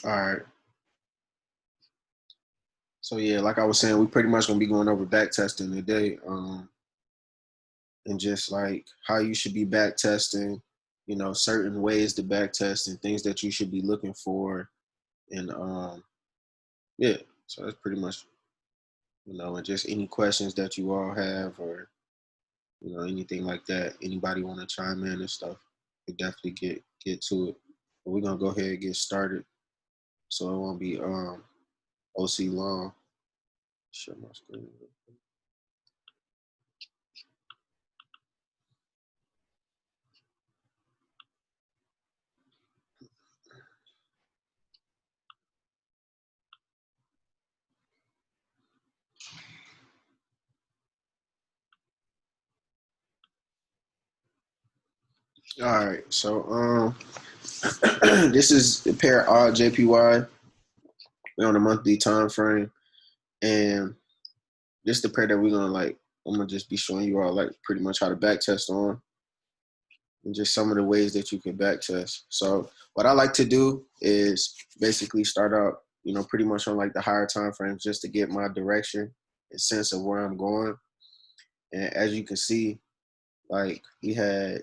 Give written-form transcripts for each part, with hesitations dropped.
All right. So yeah, like I was saying, we pretty much gonna be going over back testing today, and just like how you should be back testing, certain ways to back test and things that you should be looking for, and yeah. So that's pretty much, and just any questions that you all have, or anything like that. Anybody want to chime in and stuff, we definitely get to it. But we're gonna go ahead and get started, so it won't be OC long. Share my screen. All right, so this is the pair odd JPY. We're on a monthly time frame, and this is the pair that we're gonna like. I'm gonna just be showing you all like pretty much how to back test on, and just some of the ways that you can back test. So what I like to do is basically start out, pretty much on like the higher time frames, just to get my direction and sense of where I'm going. And as you can see, like we had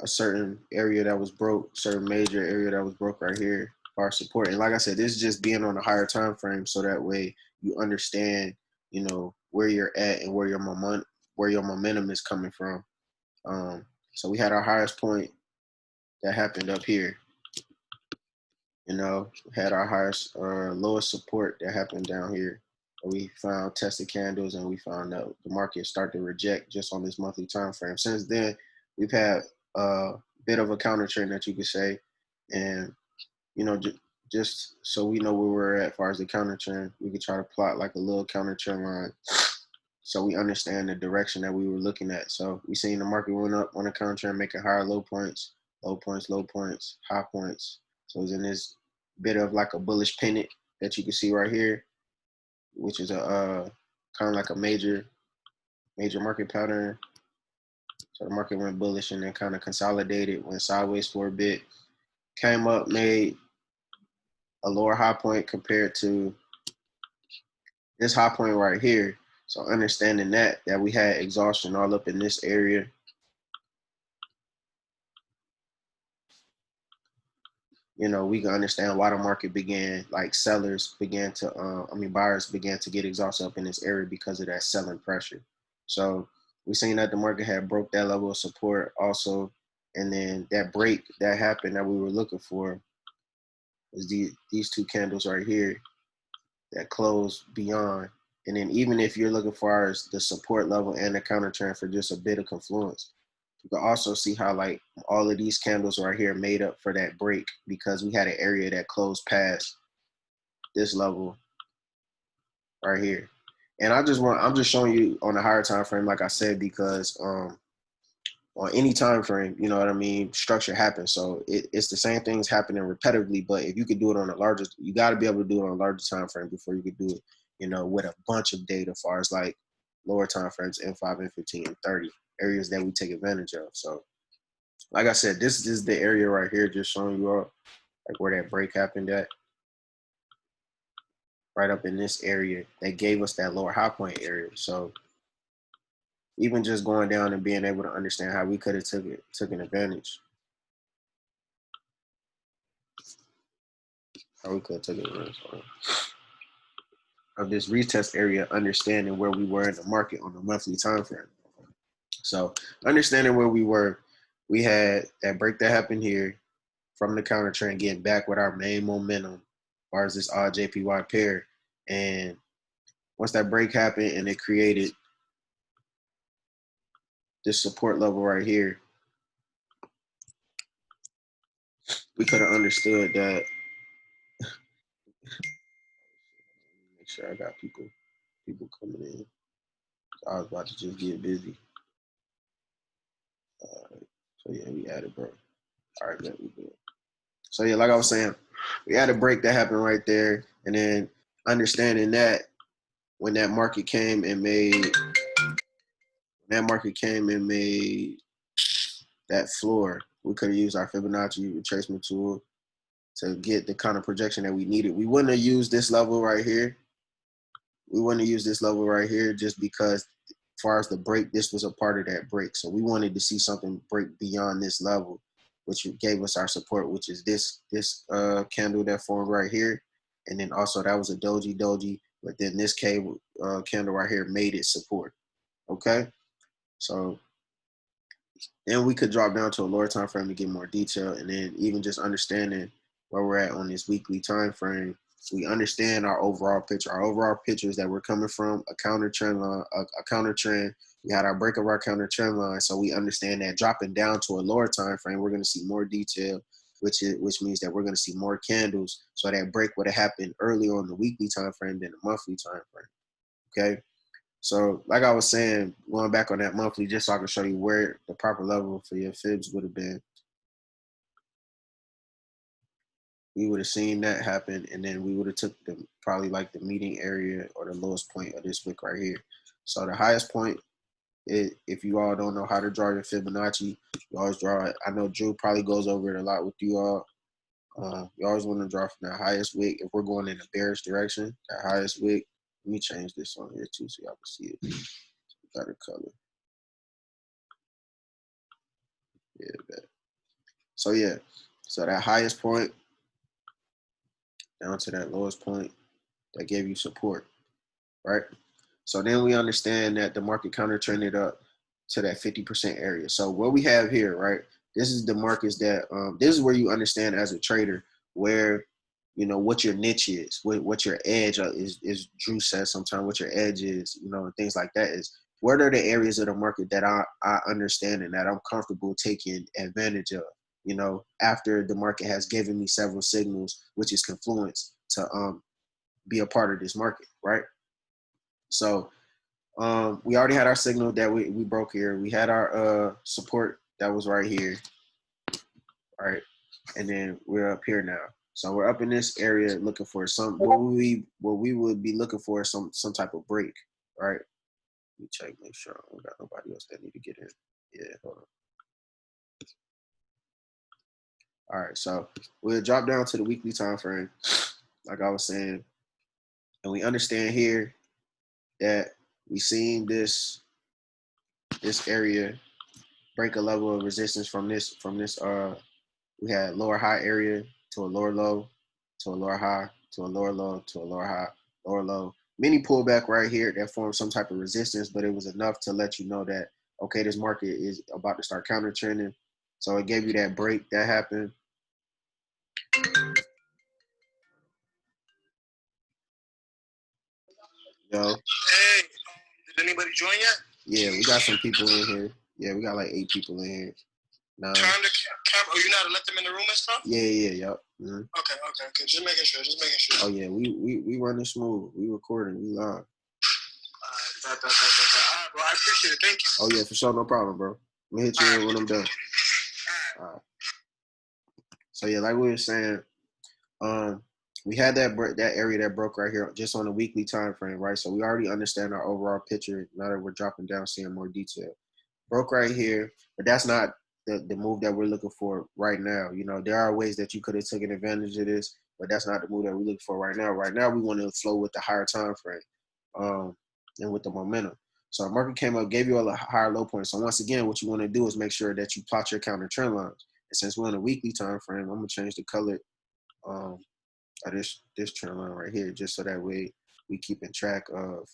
a certain area that was broke, certain major area that was broke right here, our support. And like I said, this is just being on a higher time frame, so that way you understand, where you're at and where your momentum is coming from. So we had our highest point that happened up here. We had our highest lowest support that happened down here. We found tested candles, and we found that the market started to reject just on this monthly time frame. Since then, we've had a bit of a counter trend, that you could say, and just so we know where we're at as far as the counter trend, we could try to plot like a little counter trend line, so we understand the direction that we were looking at. So we seen the market went up on the counter trend, making higher low points, low points, low points, high points. So it's in this bit of like a bullish pennant that you can see right here, which is a kind of like a major market pattern. So the market went bullish and then kind of consolidated, went sideways for a bit, came up, made a lower high point compared to this high point right here. So understanding that we had exhaustion all up in this area. We can understand why the market began, like buyers began to get exhausted up in this area because of that selling pressure. So we seen that the market had broke that level of support also. And then that break that happened that we were looking for was these two candles right here that closed beyond. And then even if you're looking for the support level and the counter trend for just a bit of confluence, you can also see how like all of these candles right here made up for that break, because we had an area that closed past this level right here. And I'm just showing you on a higher time frame, like I said, because on any time frame, you know what I mean, structure happens. So it's the same things happening repetitively, but if you could do it on a larger, you got to be able to do it on a larger time frame before you could do it, with a bunch of data as far as like lower time frames, M5, M15, and 30 areas that we take advantage of. So like I said, this is the area right here, just showing you all like where that break happened at. Right up in this area that gave us that lower high point area. So even just going down and being able to understand how we could have taken advantage. How we could have taken advantage of this retest area, understanding where we were in the market on the monthly time frame. So understanding where we were, we had that break that happened here from the counter trend, getting back with our main momentum as far as this odd JPY pair. And once that break happened and it created this support level right here, we could have understood that. Make sure I got people coming in. I was about to just get busy. So yeah, we added break. All right, man, we good. So yeah, like I was saying, we had a break that happened right there, and then understanding that when that market came and made that floor, we could have used our Fibonacci retracement tool to get the kind of projection that we needed. We wouldn't have used this level right here. We wouldn't have used this level right here just because as far as the break, this was a part of that break. So we wanted to see something break beyond this level, which gave us our support, which is this candle that formed right here. And then also that was a doji, but then this candle right here made it support. Okay, so then we could drop down to a lower time frame to get more detail, and then even just understanding where we're at on this weekly time frame, we understand our overall picture. Our overall picture is that we're coming from a counter trend line, a counter trend. We had our break of our counter trend line, so we understand that dropping down to a lower time frame, we're going to see more detail, which means that we're going to see more candles. So that break would have happened earlier on the weekly time frame than the monthly time frame. Okay. So like I was saying, going back on that monthly, just so I can show you where the proper level for your fibs would have been. We would have seen that happen, and then we would have took probably like the meeting area or the lowest point of this wick right here. So the highest point, if you all don't know how to draw your Fibonacci, you always draw it. I know Drew probably goes over it a lot with you all. You always want to draw from the highest wick. If we're going in the bearish direction, the highest wick. Let me change this on here too so y'all can see it. Better color. Yeah, better. So yeah, so that highest point down to that lowest point, that gave you support, right? So then we understand that the market counter trended up to that 50% area. So what we have here, right? This is the markets that this is where you understand as a trader where, you know, what your niche is, what your edge is. Drew says sometimes what your edge is, you know, and things like that is. What are the areas of the market that I understand and that I'm comfortable taking advantage of, you know, after the market has given me several signals, which is confluence to be a part of this market, right? So we already had our signal that we broke here. We had our support that was right here, right? And then we're up here now. So we're up in this area looking for some, what we would be looking for is some type of break, right? Let me check, make sure I don't got nobody else that need to get in. Yeah, hold on. All right, so we'll drop down to the weekly time frame, like I was saying, and we understand here that we seen this area break a level of resistance from this we had lower high area to a lower low to a lower high to a lower low to a lower high, lower low. Mini pullback right here that formed some type of resistance, but it was enough to let you know that, okay, this market is about to start counter trending. So it gave you that break that happened. Yo. Hey, did anybody join yet? Yeah, we got some people in here. Yeah, we got like 8 people in here. Turn the camera. Oh, you know how to let them in the room and stuff? Yeah, yep. Mm-hmm. Okay. Just making sure. Oh yeah, we running smooth. We recording. We live. All right, bro. I appreciate it. Thank you. Oh yeah, for sure. No problem, bro. Let me hit you when I'm done. All right. So yeah, like we were saying, we had that area that broke right here just on a weekly time frame, right? So we already understand our overall picture. Now that we're dropping down, seeing more detail. Broke right here, but that's not the move that we're looking for right now. You know, there are ways that you could have taken advantage of this, but that's not the move that we're looking for right now. Right now, we want to flow with the higher time frame and with the momentum. So our market came up, gave you a higher low point. So once again, what you want to do is make sure that you plot your counter trend lines. And since we're on a weekly time frame, I'm gonna change the color of this trend line right here, just so that way we keep in track of,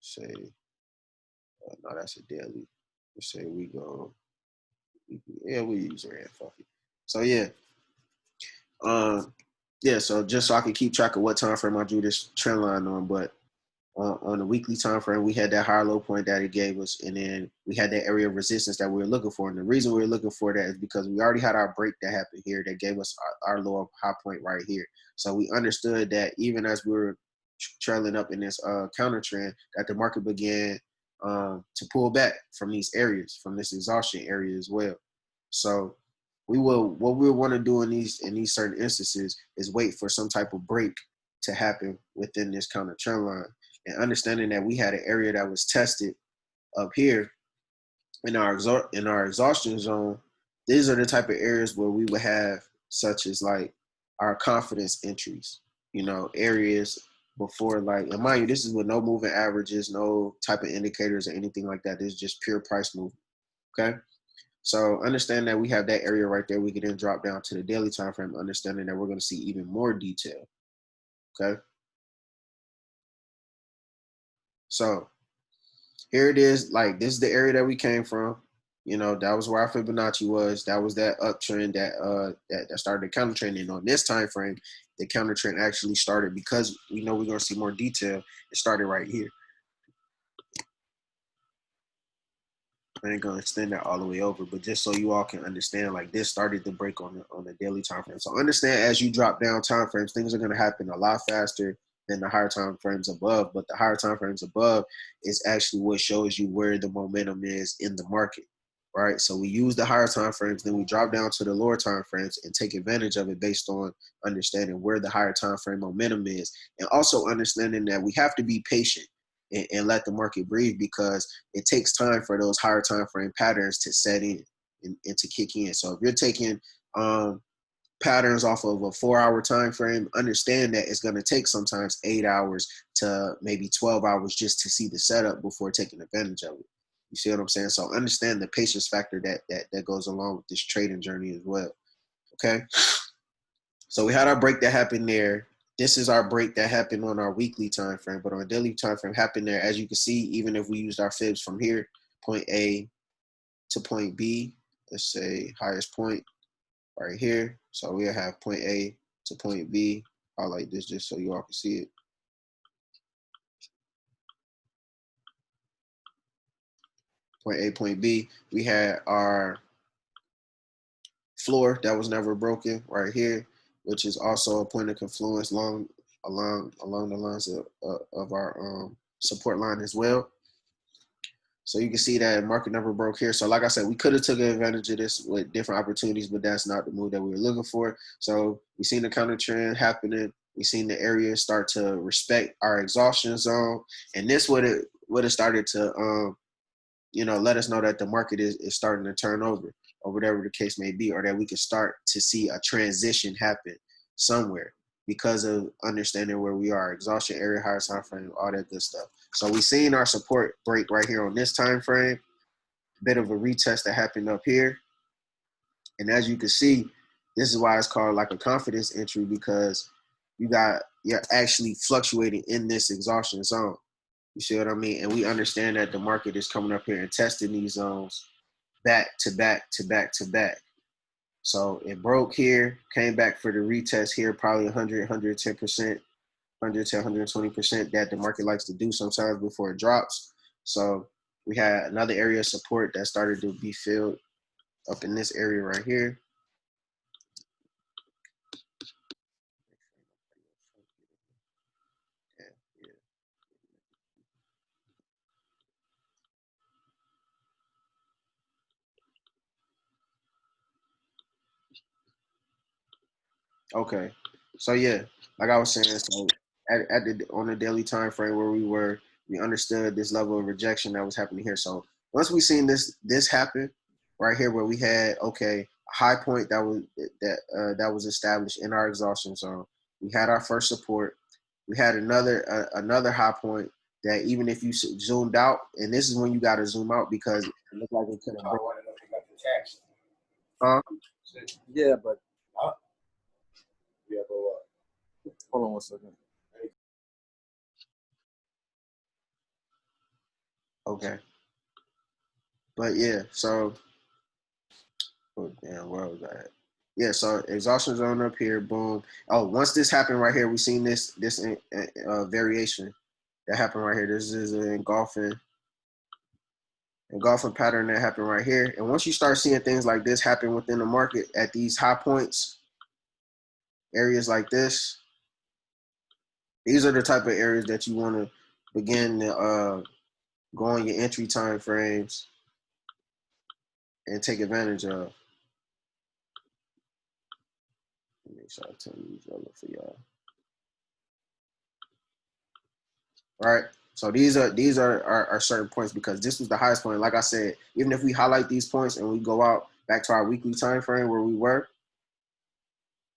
say, no, that's a daily. Let's say we go, yeah, we use red, fuck it. So yeah, yeah. So just so I can keep track of what time frame I drew this trend line on, but on the weekly time frame, we had that higher low point that it gave us, and then we had that area of resistance that we were looking for. And the reason we were looking for that is because we already had our break that happened here that gave us our lower high point right here. So we understood that even as we were trailing up in this counter trend, that the market began to pull back from these areas, from this exhaustion area as well. So what we'll want to do in these certain instances is wait for some type of break to happen within this counter trend line. And understanding that we had an area that was tested up here in our exhaustion zone, these are the type of areas where we would have such as like our confidence entries, you know, areas before, like, and mind you, this is with no moving averages, no type of indicators or anything like that. This is just pure price movement. Okay. So understand that we have that area right there. We can then drop down to the daily time frame, understanding that we're going to see even more detail. Okay. So here it is. Like, this is the area that we came from. You know, that was where our Fibonacci was. That was that uptrend that started the counter trend. And on this time frame, the counter trend actually started, because we know we're going to see more detail. It started right here. I ain't gonna extend that all the way over, but just so you all can understand, like, this started the break on the daily time frame. So understand, as you drop down time frames, things are gonna happen a lot faster than the higher time frames above. But the higher time frames above is actually what shows you where the momentum is in the market, right? So we use the higher time frames, then we drop down to the lower time frames and take advantage of it based on understanding where the higher time frame momentum is, and also understanding that we have to be patient and let the market breathe, because it takes time for those higher time frame patterns to set in and to kick in. So if you're taking patterns off of a 4-hour time frame, understand that it's going to take sometimes 8 hours to maybe 12 hours just to see the setup before taking advantage of it. You see what I'm saying? So understand the patience factor that goes along with this trading journey as well. Okay. So we had our break that happened there. This is our break that happened on our weekly time frame, but on a daily time frame happened there. As you can see, even if we used our fibs from here, point A to point B, let's say highest point right here. So we'll have point A to point B. Highlight this just so you all can see it. Point A, point B. We had our floor that was never broken right here, which is also a point of confluence along the lines of our support line as well. So you can see that market never broke here. So like I said, we could have taken advantage of this with different opportunities, but that's not the move that we were looking for. So we've seen the counter trend happening. We've seen the area start to respect our exhaustion zone, and this would have started to let us know that the market is starting to turn over, or whatever the case may be, or that we can start to see a transition happen somewhere because of understanding where we are, exhaustion area, higher time frame, all that good stuff. So we've seen our support break right here on this time frame, bit of a retest that happened up here. And as you can see, this is why it's called like a confidence entry, because you're actually fluctuating in this exhaustion zone. You see what I mean? And we understand that the market is coming up here and testing these zones back to back to back to back. So it broke here, came back for the retest here, probably 100, 110%, 110, 120% that the market likes to do sometimes before it drops. So we had another area of support that started to be filled up in this area right here. Okay, so yeah, like I was saying, so on the daily time frame where we understood this level of rejection that was happening here. So once we seen this happen right here, where we had a high point that was established in our exhaustion zone, we had our first support. We had another high point that even if you zoomed out, and this is when you got to zoom out because it looked like it could have broken. Yeah, but hold on one second. Okay. But yeah, so where was I at? Yeah, so exhaustion zone up here, boom. Oh, once this happened right here, we seen this variation that happened right here. This is an engulfing pattern that happened right here. And once you start seeing things like this happen within the market at these high points, areas like this, these are the type of areas that you want to begin to go on your entry time frames and take advantage of. Make sure I tell you yellow for y'all. All right. So these are certain points, because this was the highest point. Like I said, even if we highlight these points and we go out back to our weekly time frame where we were,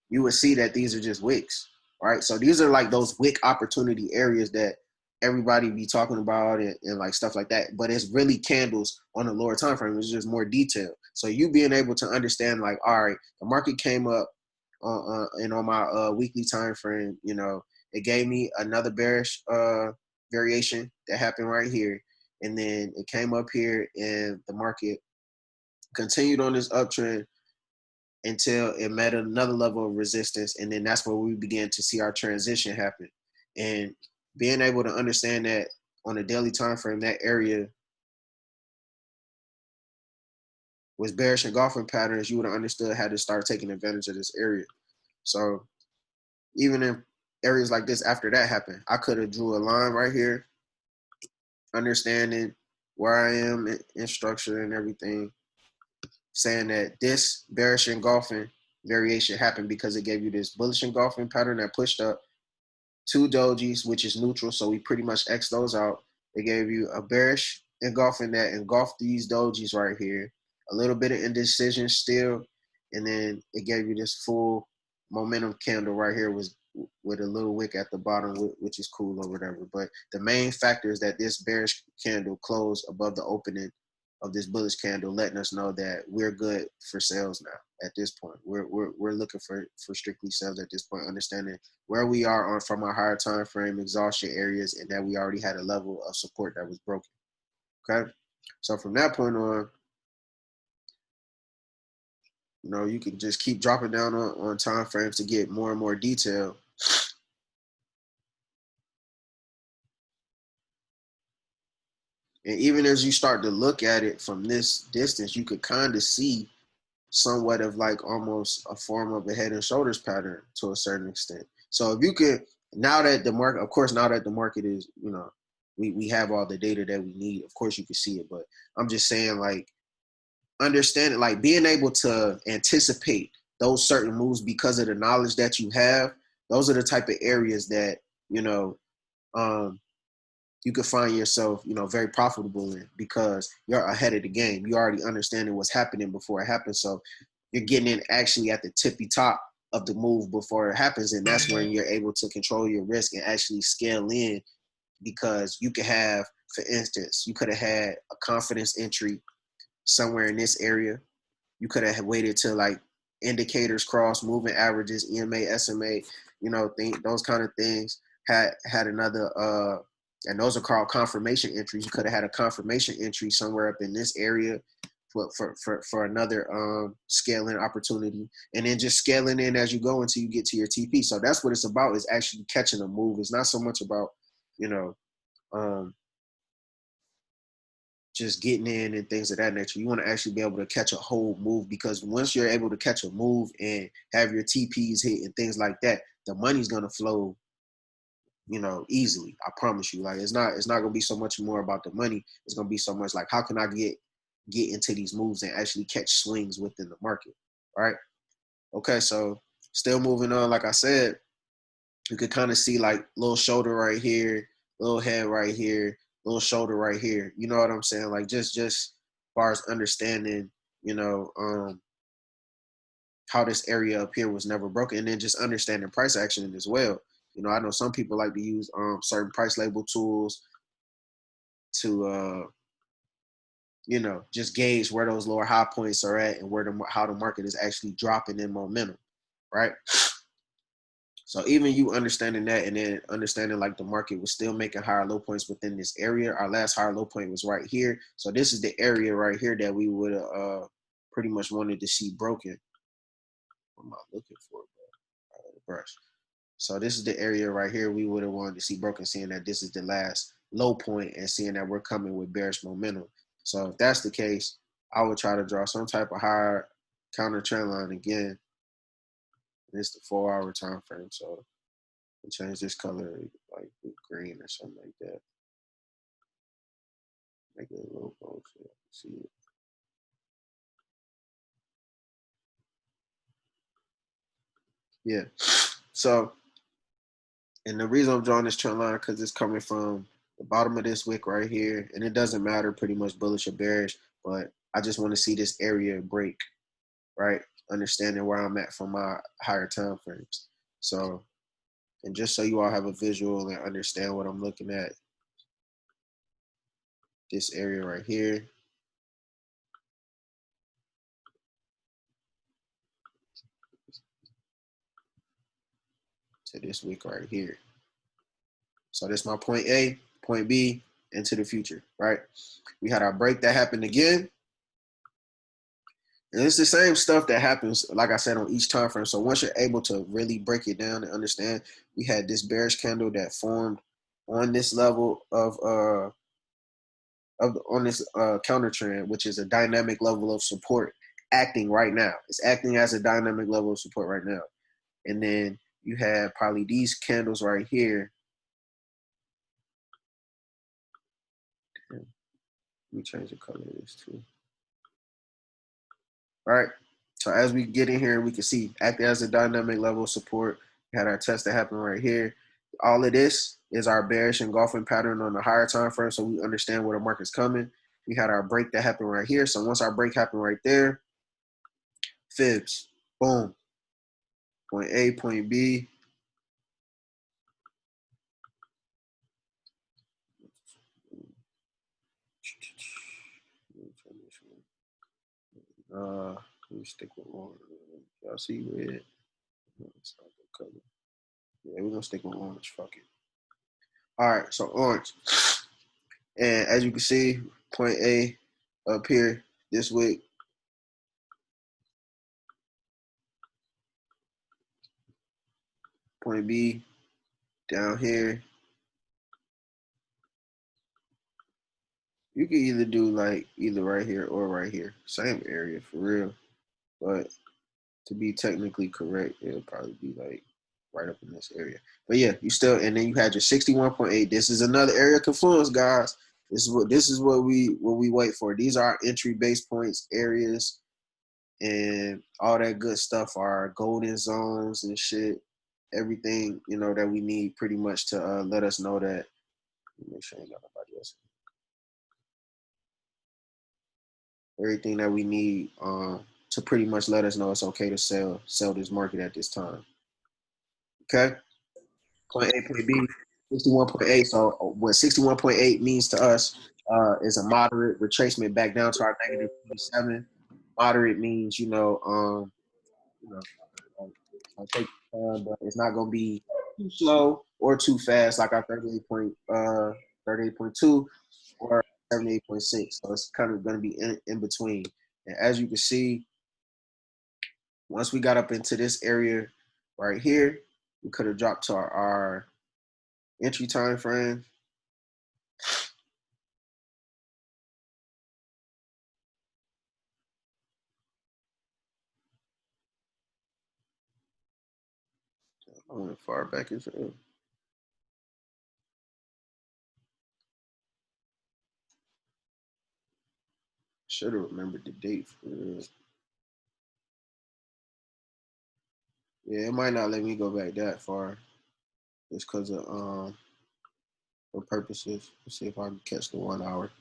you would see that these are just wicks, right? So these are like those wick opportunity areas that everybody be talking about and like stuff like that. But it's really candles on a lower time frame. It's just more detailed. So you being able to understand like, all right, the market came up and on my weekly time frame, you know, it gave me another bearish variation that happened right here. And then it came up here and the market continued on this uptrend until it met another level of resistance. And then that's where we began to see our transition happen. And being able to understand that on a daily time frame, that area was bearish engulfing patterns, you would have understood how to start taking advantage of this area. So even in areas like this, after that happened, I could have drew a line right here, understanding where I am in structure and everything, saying that this bearish engulfing variation happened because it gave you this bullish engulfing pattern that pushed up, two dojis, which is neutral, so we pretty much X those out. It gave you a bearish engulfing that engulfed these dojis right here, a little bit of indecision still, and then it gave you this full momentum candle right here was with a little wick at the bottom, which is cool or whatever. But the main factor is that this bearish candle closed above the opening of this bullish candle, letting us know that we're good for sales now. At this point, we're looking for strictly sales at this point, understanding where we are on from our higher time frame exhaustion areas, and that we already had a level of support that was broken. Okay, so from that point on, you know, you can just keep dropping down on time frames to get more and more detail. And even as you start to look at it from this distance, you could kind of see somewhat of like almost a form of a head and shoulders pattern to a certain extent. So if you could, now that the market, of course, now that the market is, you know, we have all the data that we need, of course you can see it, but I'm just saying like understanding, like being able to anticipate those certain moves because of the knowledge that you have, those are the type of areas that, you know, you could find yourself, you know, very profitable in because you're ahead of the game. You already understanding what's happening before it happens. So you're getting in actually at the tippy top of the move before it happens. And that's when you're able to control your risk and actually scale in, because you could have, for instance, you could have had a confidence entry somewhere in this area. You could have waited till like indicators cross, moving averages, EMA, SMA, you know, those kind of things. Had another and those are called confirmation entries. You could have had a confirmation entry somewhere up in this area for another scaling opportunity, and then just scaling in as you go until you get to your TP. So that's what it's about, is actually catching a move. It's not so much about, you know, just getting in and things of that nature. You want to actually be able to catch a whole move, because once you're able to catch a move and have your TPs hit and things like that, the money's going to flow, you know, easily. I promise you. Like it's not gonna be so much more about the money. It's gonna be so much like, how can I get into these moves and actually catch swings within the market, right? Okay, so still moving on. Like I said, you could kind of see like little shoulder right here, little head right here, little shoulder right here. You know what I'm saying? Like just as far as understanding, you know, how this area up here was never broken, and then just understanding price action as well. You know, I know some people like to use certain price label tools to, you know, just gauge where those lower high points are at and where how the market is actually dropping in momentum, right? So even you understanding that, and then understanding like the market was still making higher low points within this area. Our last higher low point was right here. So this is the area right here that we would have pretty much wanted to see broken. What am I looking for? The brush. So this is the area right here we would have wanted to see broken, seeing that this is the last low point and seeing that we're coming with bearish momentum. So if that's the case, I would try to draw some type of higher counter trend line again. It's the 4-hour time frame. So we'll change this color like green or something like that. Make it a little bold so you can see it. Yeah. So, and the reason I'm drawing this trend line, because it's coming from the bottom of this wick right here, and it doesn't matter pretty much bullish or bearish, but I just want to see this area break, right? understanding where I'm at for my higher time frames. So, and just so you all have a visual and understand what I'm looking at, this area right here. To this wick right here. So this is my point A, point B, into the future, right? We had our break that happened again. And it's the same stuff that happens, like I said, on each time frame. So once you're able to really break it down and understand, we had this bearish candle that formed on this level of on this counter trend, which is a dynamic level of support acting right now. It's acting as a dynamic level of support right now. And then you have probably these candles right here. Let me change the color of this too. All right. So as we get in here, we can see acting as a dynamic level of support. We had our test that happened right here. All of this is our bearish engulfing pattern on the higher time frame, so we understand where the market's coming. We had our break that happened right here. So once our break happened right there, fibs, boom. Point A, point B. Let me stick with orange. Y'all see red? It's not the color. Yeah, we're gonna stick with orange. Fuck it. All right, so orange. And as you can see, point A up here this week. Point B down here. You can either do like either right here or right here. Same area for real. But to be technically correct, it'll probably be like right up in this area. But yeah, you still, and then you had your 61.8. This is another area of confluence, guys. This is what we wait for. These are our entry base points, areas, and all that good stuff. Our golden zones and shit. Everything, you know, that we need pretty much to let us know that. Make sure I ain't got nobody else. Everything that we need to pretty much let us know it's okay to sell this market at this time. Okay? Point A, point B, 61.8. So what 61.8 means to us is a moderate retracement back down to our negative 27. Moderate means, it's gonna take time, but it's not gonna be too slow or too fast like our 38.2 or 78.6. So it's kind of gonna be in between. And as you can see, once we got up into this area right here, we could have dropped to our entry time frame. I went far back as hell. Should have remembered the date for real. Yeah, it might not let me go back that far. Just because of for purposes. Let's see if I can catch the 1 hour.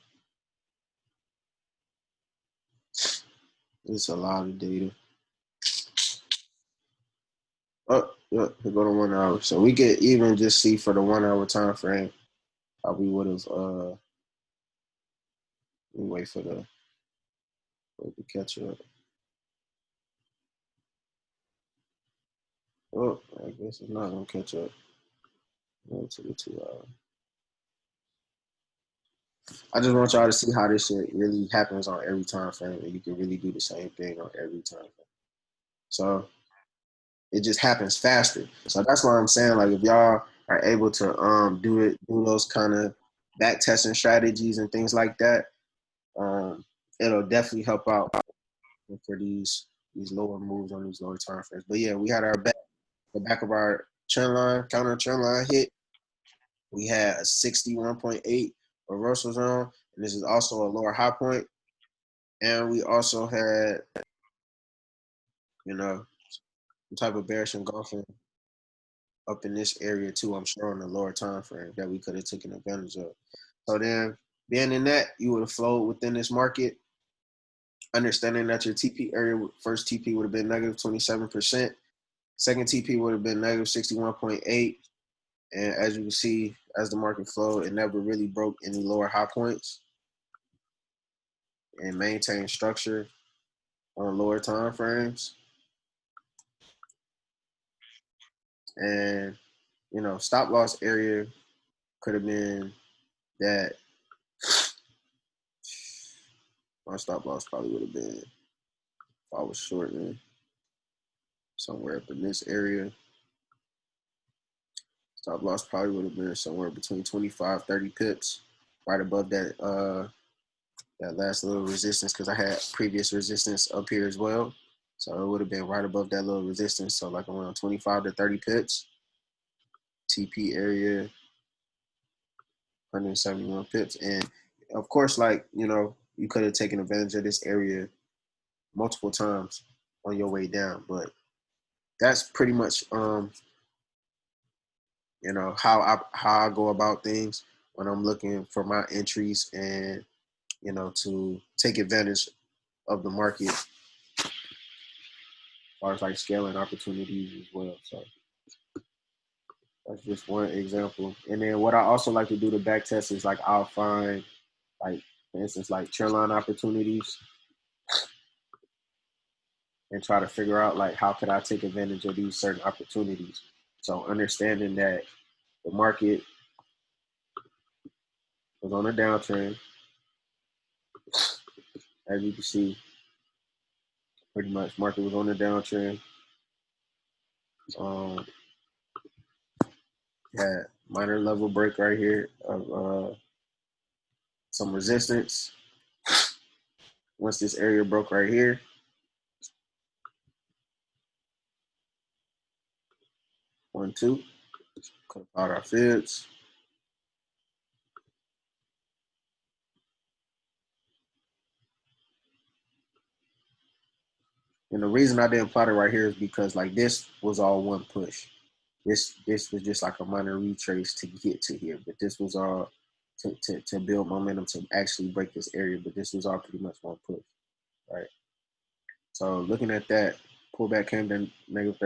It's a lot of data. Oh, yeah, we go to 1 hour. So we could even just see for the 1 hour time frame how we would have wait for the catch up. Oh, I guess it's not gonna catch up. Go to the 2 hour. I just want y'all to see how this shit really happens on every time frame, and you can really do the same thing on every time frame. So it just happens faster. So that's why I'm saying, like, if y'all are able to do those kind of back testing strategies and things like that, it'll definitely help out for these lower moves on these lower time frames. But yeah, we had the back of our trend line, counter trend line hit. We had a 61.8 reversal zone, and this is also a lower high point. And we also had, some type of bearish engulfing up in this area too, I'm sure, on the lower time frame that we could have taken advantage of. So then, being in that, you would have flowed within this market. Understanding that your TP area, first TP would have been negative 27%. Second TP would have been negative 61.8. And as you can see, as the market flowed, it never really broke any lower high points and maintained structure on lower time frames. And, you know, stop loss area could have been that. My stop loss probably would have been, if I was shorting somewhere up in this area, stop loss probably would have been somewhere between 25, 30 pips, right above that that last little resistance, because I had previous resistance up here as well. So it would have been right above that little resistance. So like around 25 to 30 pips. TP area, 171 pips. And of course, like, you know, you could have taken advantage of this area multiple times on your way down. But that's pretty much you know, how I go about things when I'm looking for my entries and, you know, to take advantage of the market as far as like scaling opportunities as well. So that's just one example. And then what I also like to do to back test is like I'll find, like, for instance, like trend line opportunities and try to figure out like how could I take advantage of these certain opportunities. So understanding that the market was on a downtrend, as you can see, pretty much market was on a downtrend. Had minor level break right here of some resistance. Once this area broke right here, one, two, cut out our fibs. And the reason I didn't plot it right here is because like this was all one push. This was just like a minor retrace to get to here, but this was all to build momentum to actually break this area. But this was all pretty much one push, right? So looking at that, pullback came down negative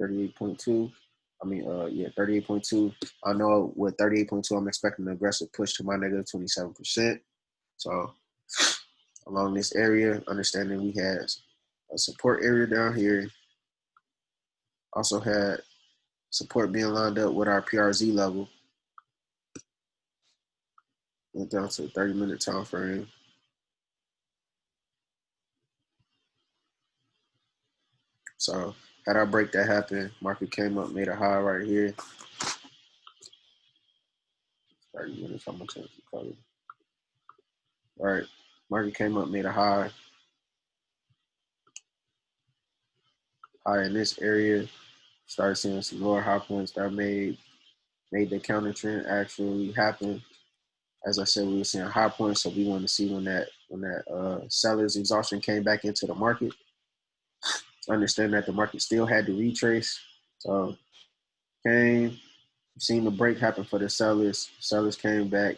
38.2. I mean, yeah, 38.2. I know with 38.2, I'm expecting an aggressive push to my negative 27%. So along this area, understanding we had a support area down here. Also had support being lined up with our PRZ level. Went down to the 30-minute time frame. So had our break that happened, market came up, made a high right here. 30 minutes, how much is it? All right, market came up, made a high in this area. Started seeing some lower high points that made the counter trend actually happen. As I said, we were seeing high points, so we wanted to see when that seller's exhaustion came back into the market. Understand that the market still had to retrace. So came, seen the break happen for the sellers. Sellers came back,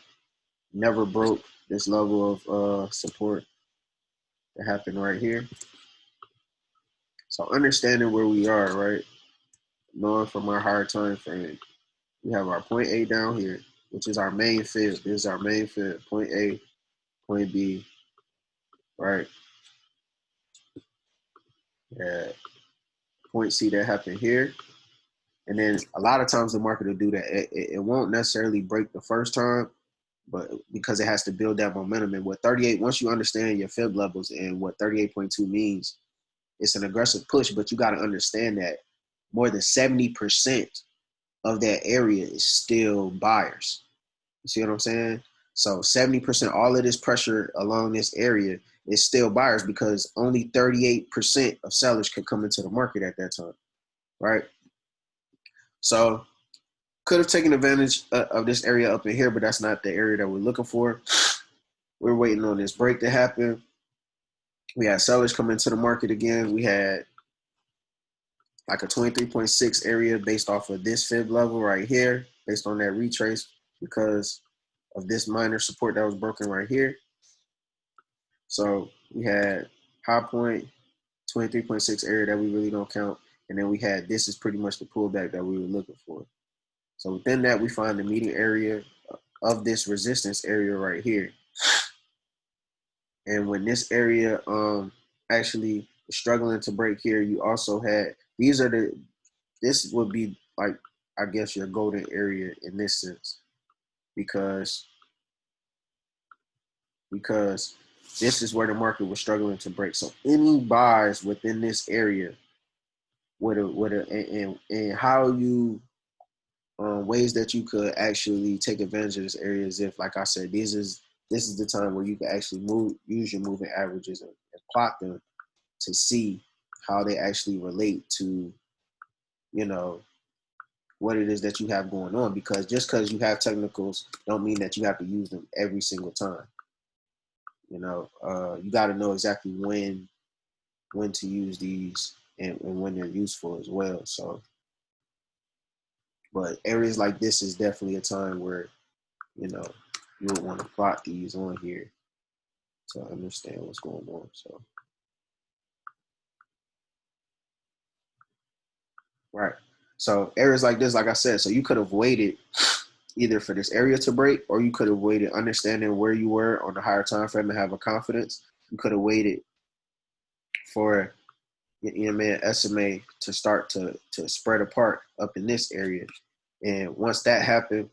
never broke this level of support that happened right here. So understanding where we are, right? Knowing from our higher time frame, we have our point A down here, which is our main fib. This is our main fib. Point A, point B, right? Yeah. Point C that happened here. And then a lot of times the market will do that. It won't necessarily break the first time, but because it has to build that momentum. And what 38, once you understand your fib levels and what 38.2 means, it's an aggressive push, but you got to understand that more than 70% of that area is still buyers. You see what I'm saying? So 70%, all of this pressure along this area is still buyers because only 38% of sellers could come into the market at that time, right? So could have taken advantage of this area up in here, but that's not the area that we're looking for. We're waiting on this break to happen. We had sellers come into the market again. We had like a 23.6 area based off of this fib level right here, based on that retrace because of this minor support that was broken right here. So we had high point, 23.6 area that we really don't count. And then we had, this is pretty much the pullback that we were looking for. So within that, we find the median area of this resistance area right here. And when this area actually was struggling to break here, you also had, this would be like, I guess, your golden area in this sense, because this is where the market was struggling to break. So any buys within this area and how you ways that you could actually take advantage of this area is if, like I said, this is the time where you can actually use your moving averages and plot them to see how they actually relate to, you know, what it is that you have going on. Because just because you have technicals don't mean that you have to use them every single time. You know, you got to know exactly when to use these and when they're useful as well. So, but areas like this is definitely a time where, you know, you would want to plot these on here to understand what's going on. So, right. So areas like this, like I said, so you could have waited either for this area to break, or you could have waited, understanding where you were on the higher time frame and have a confidence. You could have waited for your EMA and SMA to start to spread apart up in this area. And once that happened,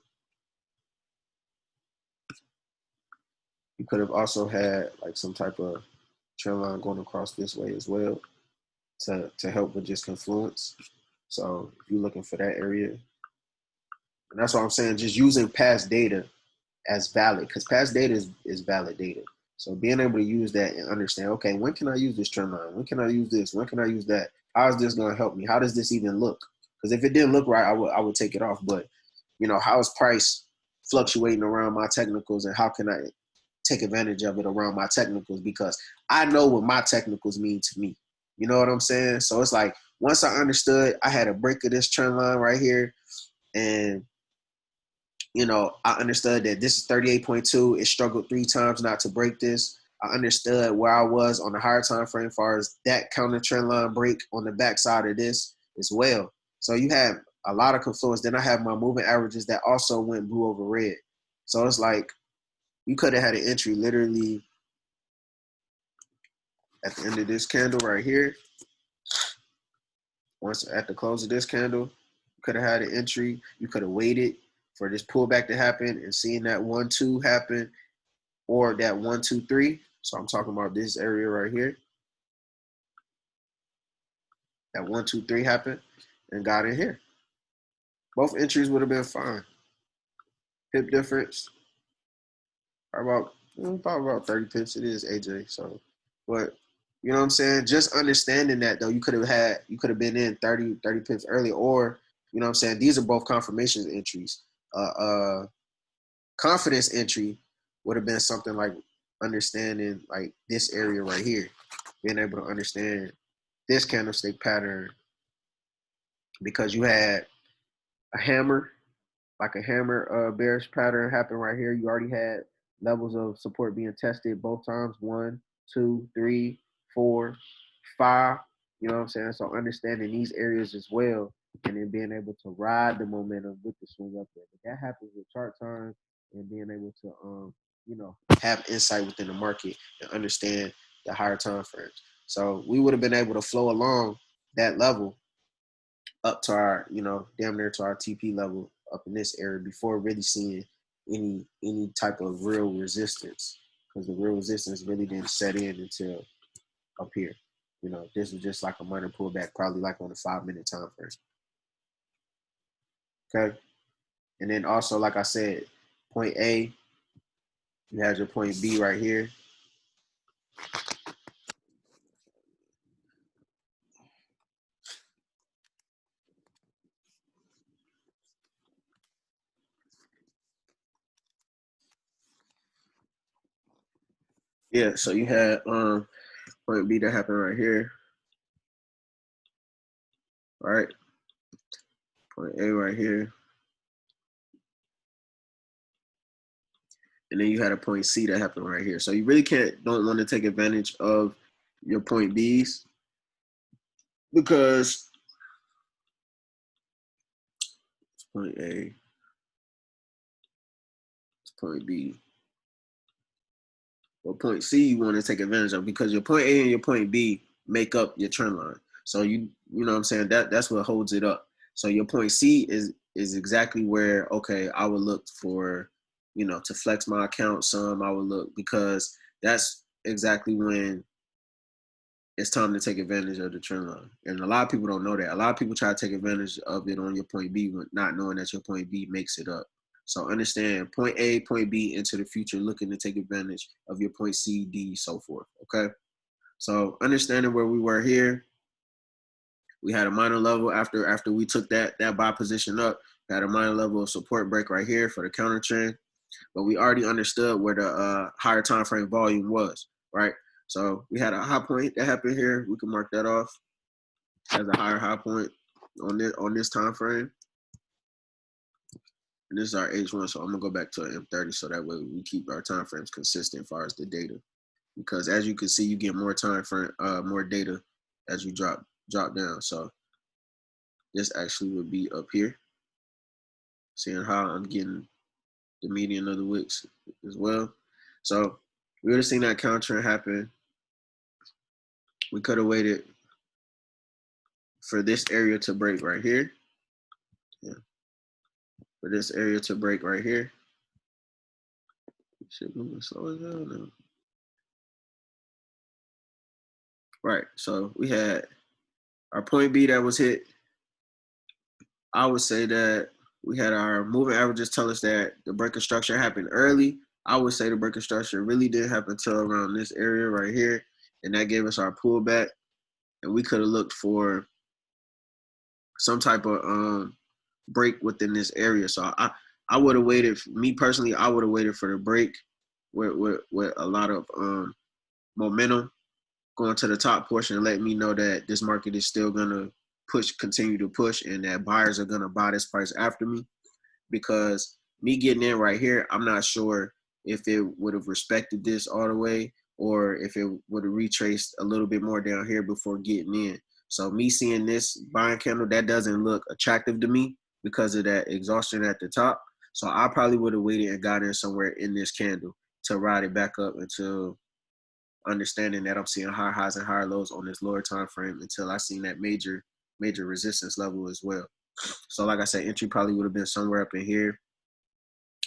you could have also had like some type of trend line going across this way as well to help with just confluence. So if you're looking for that area, and that's what I'm saying, just using past data as valid, because past data is valid data. So being able to use that and understand, okay, when can I use this trend line? When can I use this? When can I use that? How is this going to help me? How does this even look? Because if it didn't look right, I would take it off. But, you know, how is price fluctuating around my technicals, and how can I take advantage of it around my technicals? Because I know what my technicals mean to me. You know what I'm saying? So it's like, once I understood, I had a break of this trend line right here, and you know, I understood that this is 38.2. It struggled 3 times not to break this. I understood where I was on the higher time frame as far as that counter trend line break on the backside of this as well. So you have a lot of confluence. Then I have my moving averages that also went blue over red. So it's like you could have had an entry literally at the end of this candle right here. Once at the close of this candle, you could have had an entry. You could have waited for this pullback to happen and seeing that 1-2 happen, or that 1-2-3. So I'm talking about this area right here. That 1-2-3 happened and got in here. Both entries would have been fine. Pip difference, probably about 30 pips. It is AJ. So, but you know what I'm saying? Just understanding that though, you could have been in 30 pips early, or you know what I'm saying? These are both confirmation entries. Confidence entry would have been something like understanding like this area right here, being able to understand this candlestick pattern, because you had a hammer, like a hammer bearish pattern happen right here. You already had levels of support being tested both times, 1, 2, 3, 4, 5. You know what I'm saying? So understanding these areas as well, and then being able to ride the momentum with the swing up there. But that happens with chart time and being able to you know, have insight within the market and understand the higher time frames. So we would have been able to flow along that level up to our, you know, damn near to our TP level up in this area before really seeing any type of real resistance, because the real resistance really didn't set in until up here. You know, this was just like a minor pullback, probably like on a 5-minute time frame. Okay. And then also, like I said, point A, you have your point B right here. Yeah, so you had point B that happened right here. Right? Point A right here. and then you had a point C that happened right here. So you really don't want to take advantage of your point Bs, because it's point A, it's point B. Well, point C you want to take advantage of, because your point A and your point B make up your trend line. So you know what I'm saying, that's what holds it up. So your point C is exactly where, okay, I would look for, to flex my account some. I would look, because that's exactly when it's time to take advantage of the trend line. And a lot of people don't know that. A lot of people try to take advantage of it on your point B, not knowing that your point B makes it up. So understand point A, point B into the future, looking to take advantage of your point C, D, so forth. Okay. So understanding where we were here, we had a minor level after we took that buy position up. We had a minor level of support break right here for the counter trend, but we already understood where the higher time frame volume was, right? So we had a high point that happened here. We can mark that off as a higher high point on this time frame. And this is our H1, so I'm gonna go back to an M30 so that way we keep our time frames consistent as far as the data. Because as you can see, you get more time frame, more data as you drop down. So this actually would be up here, seeing how I'm getting the median of the wicks as well. So we would have seen that counter happen. We could have waited for this area to break right here. Yeah. For this area to break right here. Shit moving slow as hell now. Right. So we had our point B that was hit. I would say that we had our moving averages tell us that the breaker structure happened early. I would say the breaker structure really didn't happen until around this area right here. And that gave us our pullback. And we could have looked for some type of break within this area. So I would have waited, me personally, I would have waited for the break with a lot of momentum going to the top portion and letting me know that this market is still going to continue to push, and that buyers are going to buy this price after me. Because me getting in right here, I'm not sure if it would have respected this all the way, or if it would have retraced a little bit more down here before getting in. So me seeing this buying candle, that doesn't look attractive to me because of that exhaustion at the top. So I probably would have waited and got in somewhere in this candle to ride it back up until understanding that I'm seeing higher highs and higher lows on this lower time frame until I seen that major resistance level as well. So like I said, entry probably would have been somewhere up in here,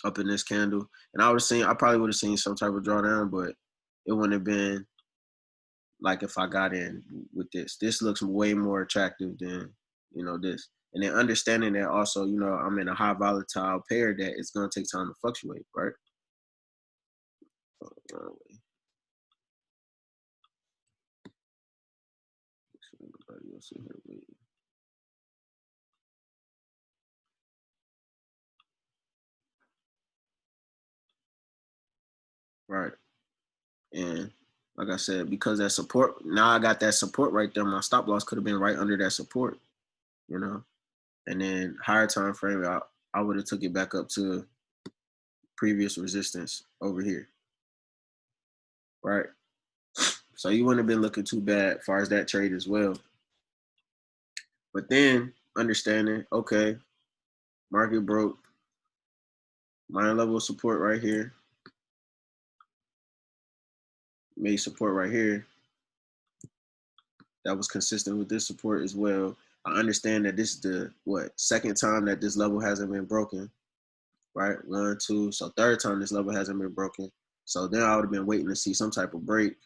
up in this candle. And I probably would have seen some type of drawdown, but it wouldn't have been like if I got in with this. This looks way more attractive than, this. And then understanding that also, I'm in a high volatile pair that it's going to take time to fluctuate, right? Right. And like I said, because that support, now I got that support right there. My stop loss could have been right under that support, And then higher time frame, I would have took it back up to previous resistance over here. Right. So you wouldn't have been looking too bad as far as that trade as well. But then understanding, okay, market broke, minor level of support right here, made support right here. That was consistent with this support as well. I understand that this is the second time that this level hasn't been broken, right? 1, 2, so third time this level hasn't been broken. So then I would have been waiting to see some type of break,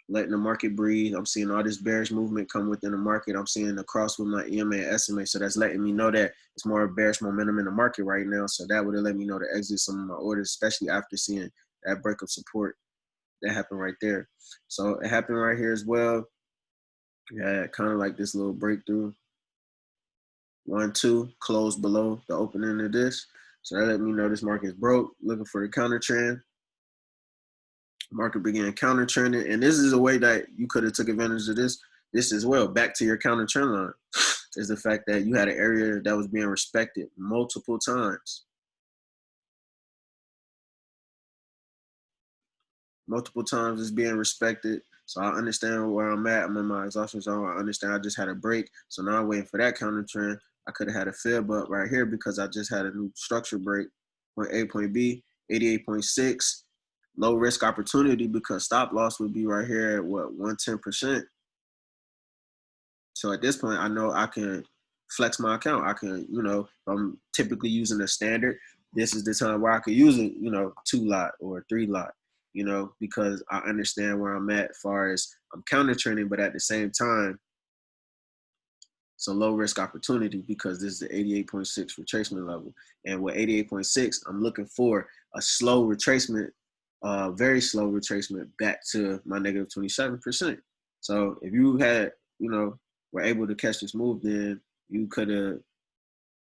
letting the market breathe. I'm seeing all this bearish movement come within the market. I'm seeing the cross with my EMA and SMA. So that's letting me know that it's more bearish momentum in the market right now. So that would have let me know to exit some of my orders, especially after seeing that break of support that happened right there. So it happened right here as well. Yeah, kind of like this little breakthrough. 1, 2, close below the opening of this. So that let me know this market is broke, looking for the counter trend. Market began counter trending, and this is a way that you could have took advantage of this as well. Back to your counter trend line is the fact that you had an area that was being respected multiple times. multiple times it's being respected. So I understand where I'm at. I'm in my exhaustion zone. I understand I just had a break. So now I'm waiting for that counter trend. I could have had a fib up right here because I just had a new structure break. Point A, point B, 88.6. Low risk opportunity because stop loss would be right here at what, 110%. So at this point, I know I can flex my account. I can, if I'm typically using a standard, this is the time where I could use it, 2 lot or 3 lot, because I understand where I'm at as far as I'm counter trending, but at the same time, it's a low risk opportunity because this is the 88.6 retracement level. And with 88.6, I'm looking for a slow retracement, very slow retracement back to my negative 27%. So if you had, were able to catch this move, then you could have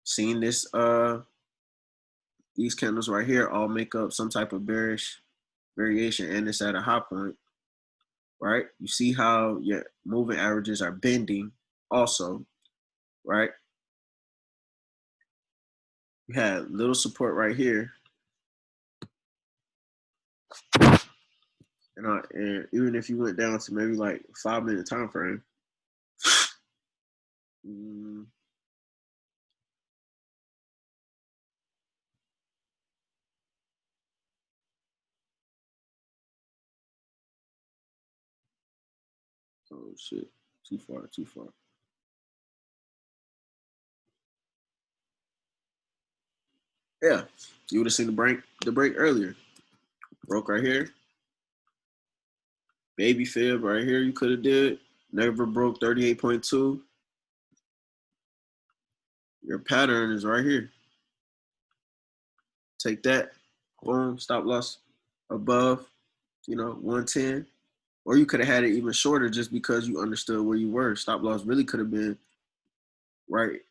seen this, these candles right here all make up some type of bearish variation, and it's at a high point, right? You see how your moving averages are bending also, right? You had little support right here, and even if you went down to maybe like 5-minute time frame, oh shit, too far. Yeah, you would have seen the break earlier. Broke right here. Baby fib right here you could have did. Never broke 38.2. Your pattern is right here. Take that. Boom. Stop loss above, 110. Or you could have had it even shorter just because you understood where you were. Stop loss really could have been right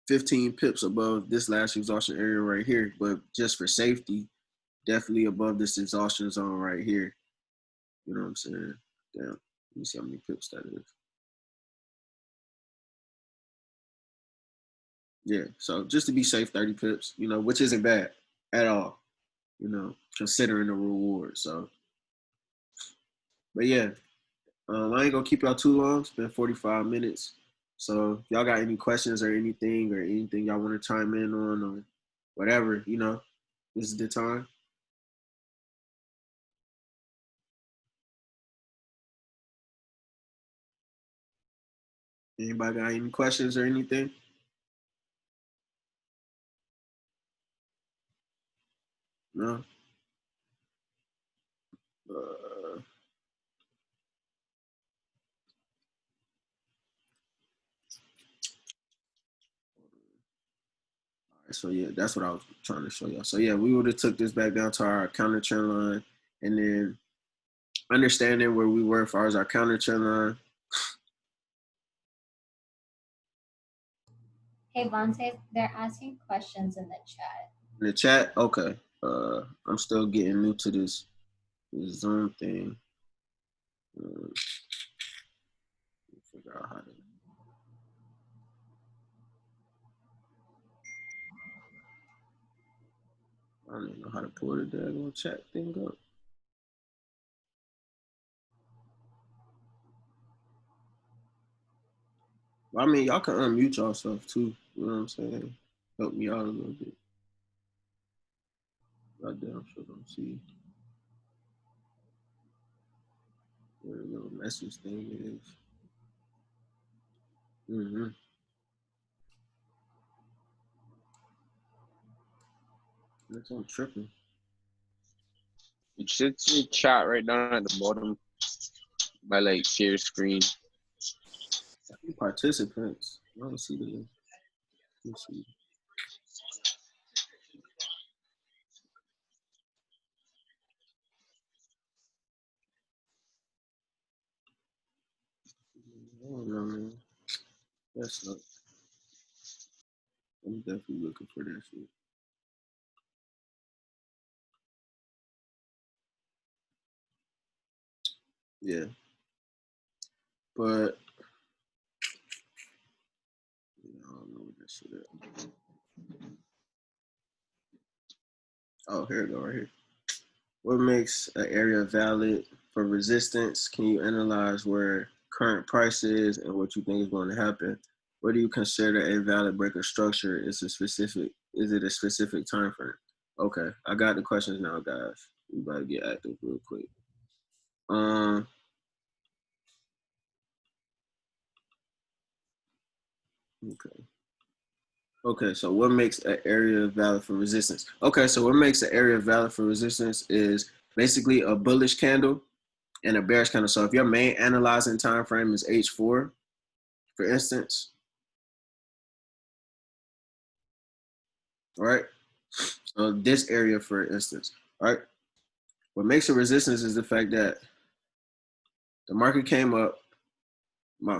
15 pips above this last exhaustion area right here. But just for safety, definitely above this exhaustion zone right here. You know what I'm saying? Damn. Let me see how many pips that is. Yeah. So just to be safe, 30 pips, which isn't bad at all, considering the reward. So, but yeah, I ain't gonna keep y'all too long. It's been 45 minutes. So if y'all got any questions or anything y'all want to chime in on or whatever, this is the time. Anybody got any questions or anything? No. All right, so yeah, that's what I was trying to show y'all. So yeah, we would have took this back down to our counter trend line, and then understanding where we were as far as our counter trend line. Hey, Vontae, they're asking questions in the chat. In the chat, okay. I'm still getting new to this Zoom thing. Figure out how to. I don't even know how to pull the daggone chat thing up. I mean, y'all can unmute yourself too. You know what I'm saying? Help me out a little bit. Goddamn, sure don't see where the little message thing is. That's on tripping. You should see chat right down at the bottom by like share screen. Participants. I don't see the. Let's see. I don't know, man. That's not. I'm definitely looking for that shit. Yeah. But I don't know what that shit is. Oh, here it go, right here. What makes an area valid for resistance? Can you analyze where current price is and what you think is going to happen? What do you consider a valid breaker structure? Is it a specific time frame? Okay, I got the questions now, guys. We about to get active real quick. Okay. Okay, so what makes an area valid for resistance? Okay, so what makes an area valid for resistance is basically a bullish candle and a bearish candle. So if your main analyzing time frame is H4, for instance, right? So this area, for instance, right? What makes a resistance is the fact that the market came up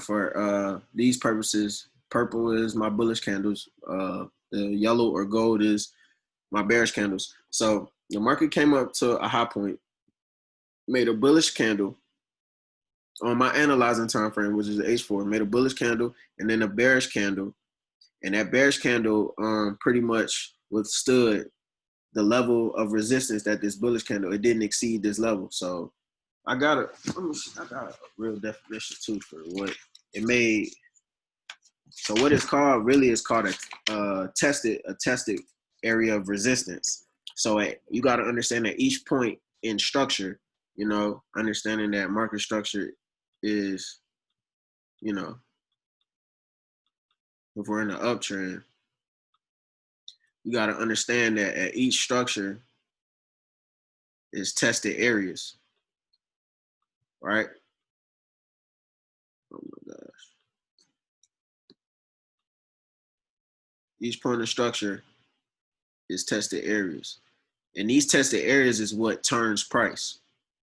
for these purposes. Purple is my bullish candles. The yellow or gold is my bearish candles. So the market came up to a high point, made a bullish candle on my analyzing time frame, which is the H4, made a bullish candle and then a bearish candle. And that bearish candle pretty much withstood the level of resistance that this bullish candle, it didn't exceed this level. So I got a real definition too for what it made. So what it's called really is called a tested area of resistance. So you got to understand that each point in structure, you know, understanding that market structure is, you know, if we're in an uptrend, you got to understand that at each structure is tested areas, right? Oh my gosh. Each point of structure is tested areas. And these tested areas is what turns price,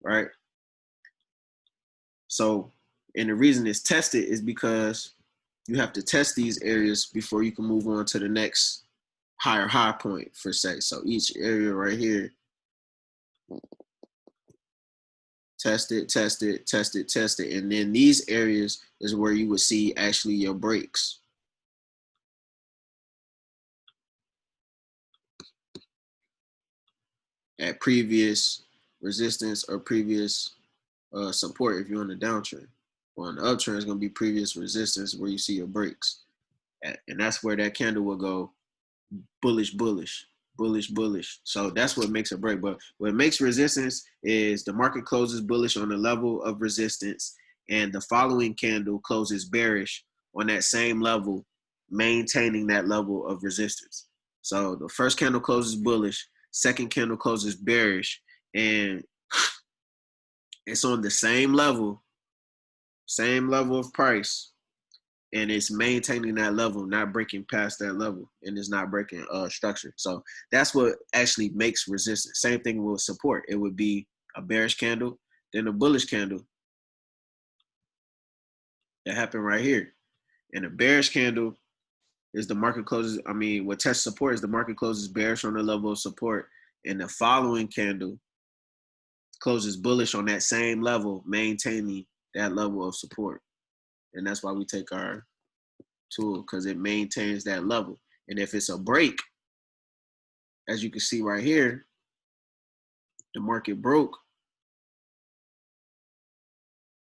right? So, and the reason it's tested is because you have to test these areas before you can move on to the next higher high point, for say. So each area right here, tested, tested, tested, tested. And then these areas is where you would see actually your breaks. At previous resistance or previous support if you're on the downtrend. Well, on the uptrend, it's going to be previous resistance where you see your breaks. And that's where that candle will go bullish, bullish, bullish, bullish. So that's what makes a break. But what makes resistance is the market closes bullish on the level of resistance, and the following candle closes bearish on that same level, maintaining that level of resistance. So the first candle closes bullish, second candle closes bearish, and it's on the same level of price, and it's maintaining that level, not breaking past that level, and it's not breaking structure. So that's what actually makes resistance. Same thing with support. It would be a bearish candle, then a bullish candle. That happened right here. And a bearish candle is the market closes, what tests support is the market closes bearish on the level of support, and the following candle closes bullish on that same level, maintaining that level of support. And that's why we take our tool, because it maintains that level. And if it's a break, as you can see right here, the market broke.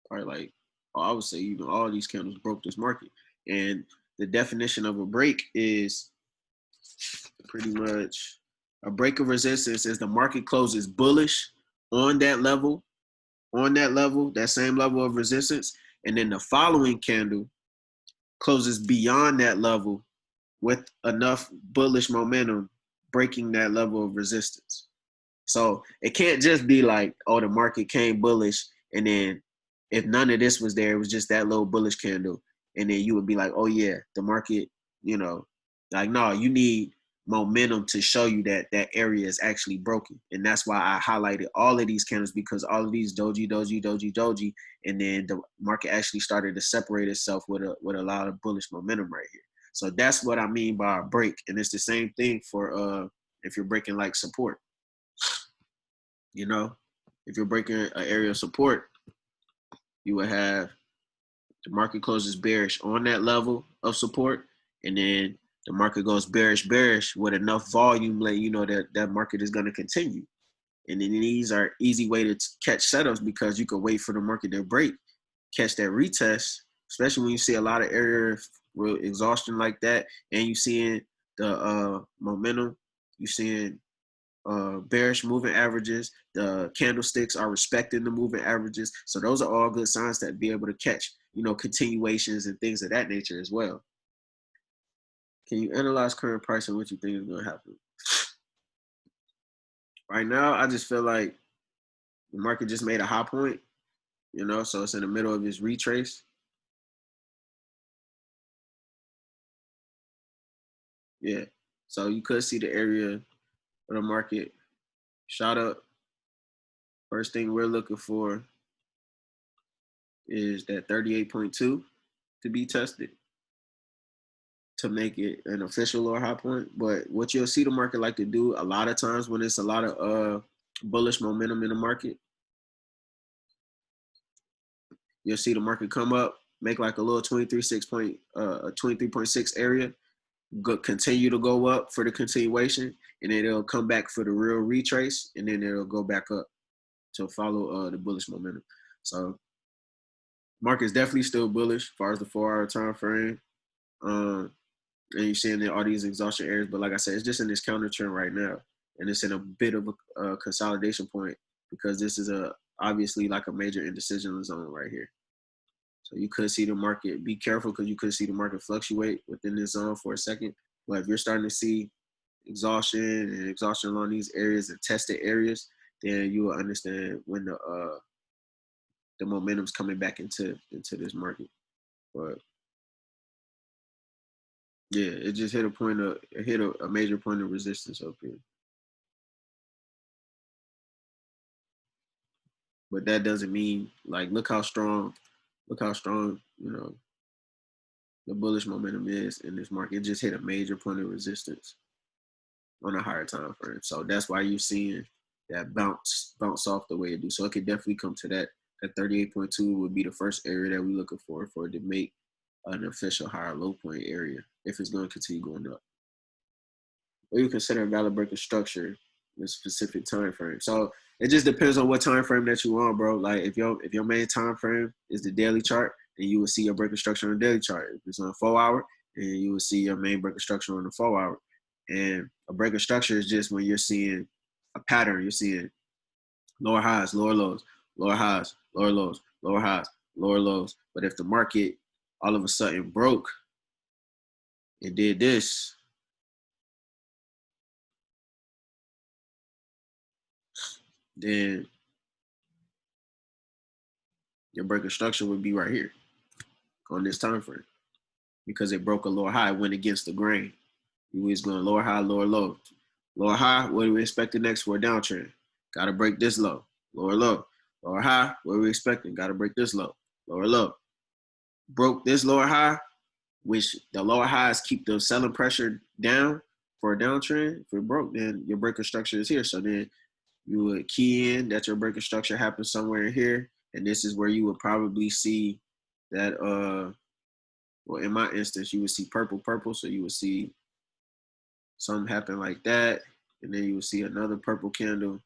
Probably like, I would say even all these candles broke this market. And the definition of a break is pretty much a break of resistance is the market closes bullish on that level, that same level of resistance, and then the following candle closes beyond that level with enough bullish momentum breaking that level of resistance. So it can't just be like, oh, the market came bullish, and then if none of this was there, it was just that little bullish candle, and then you would be like, oh yeah, the market, like, no, you need momentum to show you that that area is actually broken. And that's why I highlighted all of these candles, because all of these doji, and then the market actually started to separate itself with a lot of bullish momentum right here. So that's what I mean by a break. And it's the same thing for if you're breaking like support. If you're breaking an area of support, you would have the market closes bearish on that level of support, and then the market goes bearish with enough volume, letting you know that that market is going to continue. And then these are easy way to catch setups because you can wait for the market to break, catch that retest, especially when you see a lot of area with exhaustion like that, and you seeing the momentum, you seeing bearish moving averages, the candlesticks are respecting the moving averages. So those are all good signs that be able to catch, continuations and things of that nature as well. Can you analyze current price and what you think is going to happen? Right now, I just feel like the market just made a high point, so it's in the middle of its retrace. Yeah, so you could see the area of the market shot up. First thing we're looking for is that 38.2 to be tested to make it an official or high point. But what you'll see the market like to do a lot of times when it's a lot of bullish momentum in the market, you'll see the market come up, make like a little 23.6 area, continue to go up for the continuation, and then it'll come back for the real retrace, and then it'll go back up to follow the bullish momentum. So market's definitely still bullish as far as the 4-hour time frame. And you're seeing all these exhaustion areas, but like I said, it's just in this counter trend right now, and it's in a bit of a consolidation point because this is obviously like a major indecision zone right here. So you could see the market, be careful because you could see the market fluctuate within this zone for a second. But if you're starting to see exhaustion along these areas and tested areas, then you will understand when the momentum's coming back into this market. But yeah, it just hit a major point of resistance up here. But that doesn't mean, like, look how strong, the bullish momentum is in this market. It just hit a major point of resistance on a higher time frame. So that's why you're seeing that bounce off the way it do. So it could definitely come to that. That 38.2 would be the first area that we're looking for it to make an official higher low point area if it's going to continue going up. Or you consider a valid breaker structure in a specific time frame. So it just depends on what time frame that you on, bro. Like if your main time frame is the daily chart, then you will see your breaker structure on the daily chart. If it's on a 4-hour, then you will see your main breaker structure on the 4-hour. And a breaker structure is just when you're seeing a pattern. You're seeing lower highs, lower lows, lower highs, lower lows, lower highs, lower lows. But if the market all of a sudden broke and did this, then your breaker structure would be right here on this time frame because it broke a lower high, went against the grain. You was going lower high, lower low. Lower high, what do we expect next for a downtrend? Got to break this low. Lower low. Lower high, what are we expecting? Got to break this low. Lower low. Broke this lower high, which the lower highs keep the selling pressure down for a downtrend. If it broke, then your breaker structure is here. So then you would key in that your breaker structure happens somewhere in here. And this is where you would probably see that, well, in my instance, you would see purple. So you would see something happen like that. And then you would see another purple candle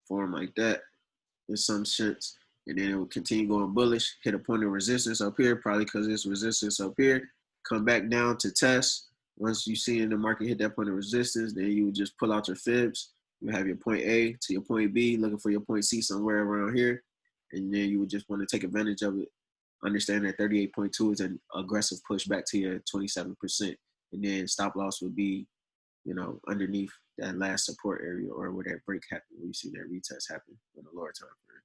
form like that in some sense. And then it will continue going bullish, hit a point of resistance up here, probably because it's resistance up here, come back down to test. Once you see in the market hit that point of resistance, then you would just pull out your fibs. You have your point A to your point B, looking for your point C somewhere around here. And then you would just want to take advantage of it. Understand that 38.2 is an aggressive push back to your 27%. And then stop loss would be, underneath that last support area or where that break happened, where you see that retest happen on the lower time frame.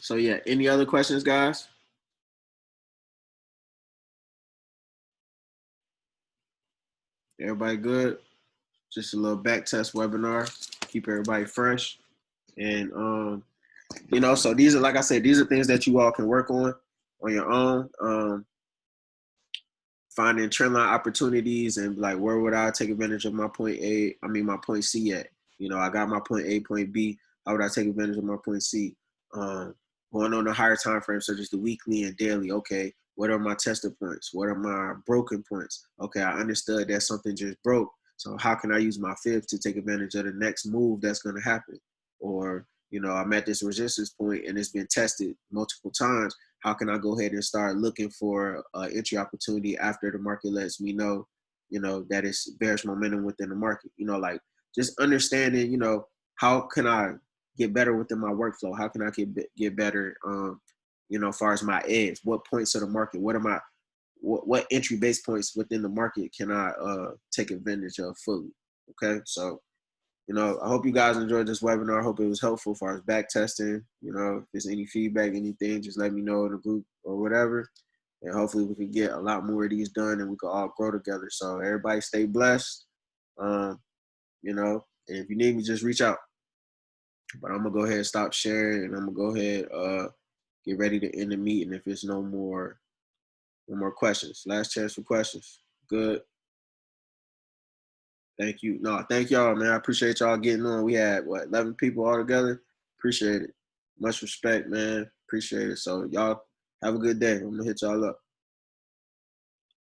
So yeah, any other questions, guys? Everybody good? Just a little back test webinar. Keep everybody fresh. And so these are, like I said, these are things that you all can work on your own. Finding trendline opportunities and like, where would I take advantage of my point C at? I got my point A, point B. How would I take advantage of my point C? Going on the higher time frame, such as the weekly and daily. Okay, What are my tested points? What are my broken points? Okay, I understood that something just broke. So how can I use my fib to take advantage of the next move that's going to happen? Or, I'm at this resistance point and it's been tested multiple times. How can I go ahead and start looking for entry opportunity after the market lets me know, that it's bearish momentum within the market? Like just understanding, how can I get better within my workflow? How can I get better, as far as my edge? What points of the market? What entry base points within the market can I take advantage of fully? Okay, so I hope you guys enjoyed this webinar. I hope it was helpful as far as back testing. If there's any feedback, anything, just let me know in the group or whatever. And hopefully we can get a lot more of these done and we can all grow together. So everybody stay blessed. And if you need me, just reach out. But I'm gonna go ahead and stop sharing and I'm gonna go ahead get ready to end the meeting if there's no more questions. Last chance for questions. Good. Thank you. No, thank y'all, man. I appreciate y'all getting on. We had 11 people all together. Appreciate it. Much respect, man. Appreciate it. So y'all have a good day. I'm gonna hit y'all up.